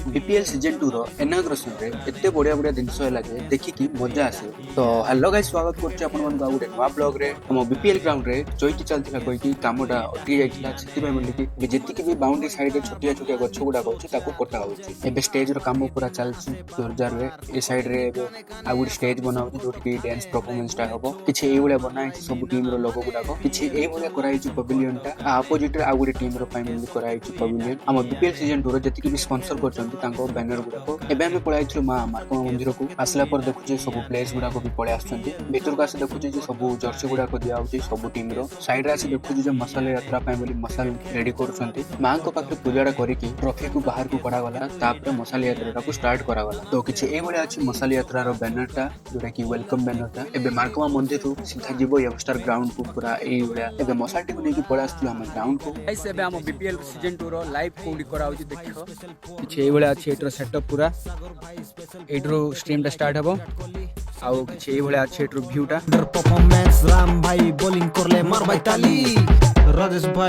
BPL season 2 रो inauguration रे एते बढ़िया बढ़िया जिनस लगे देखि कि मजा आसे। तो हेलो गाइस, स्वागत करछि आपन मन गोटे नवा ब्लॉग रे। हम बीपीएल ग्राउंड रे चोइटी चलथिला कोइ कि कामडा अटकी जाइथिला, सेति में बोली कि जेति कि बाउंड्री साइड रे छोटिया छोटिया गछ गुडा अछि ताको कटा होछि। एबे स्टेज रो काम पूरा चलछि जोरदार रे। ए साइड रे एबे आ गुडी स्टेज बनाउछि जोटि कि डांस परफॉर्मेंस टा हबो। किछि एई भलिया बनाइछि सब टीम रो लोगो गुडा को, किछि एई भलिया कराइछि पवेलियन टा। आ अपोजिट रे आ गुडी टीम रो फाइनली कराइछि पवेलियन। हम बीपीएल सीजन 2 रो जेति कि स्पॉन्सर करछन्ति तांको बैनर गुडा को। एबे हम पळाइछु मार्कमा मंदिर को। आसला पर देखुछि सब प्लेयर्स गुडा को भी पळे आछन्ति। भीतर को आसे देखुछि जे सब जर्सी गुडा को दिया होछि सब टीम रो। साइड रे आसे देखुछि जे मसाला यात्रा पय बोली मसाल रेडी करछन्ति। मां को पाखे पूजाडा करिकि ट्रॉफी को बाहर को करा गला, तापर मसाला यात्रा को स्टार्ट करा गला। तो किछि ए भलिया अछि मसाला यात्रा रो बैनर टा जोटा कि वेलकम बैनर टा। एबे मार्कमा मंदिर रो सीधा जीवो यंगस्टर ग्राउंड को पूरा ए भलिया। एबे मसालटी को नेकी पळे आछथि हम ग्राउंड को। गाइस एबे हम बीपीएल सीजन 2 रो लाइव कोडी करा होछि देखो। किछि ए भलिया अछि एटर सेटअप पूरा। एटरो स्ट्रीम टा स्टार्ट हबो। आउ किछि ए भलिया अछि एटर व्यू टा। परफॉर्मेंस राम भाई बॉलिंग करले मार भाई ताली राजेश भाई।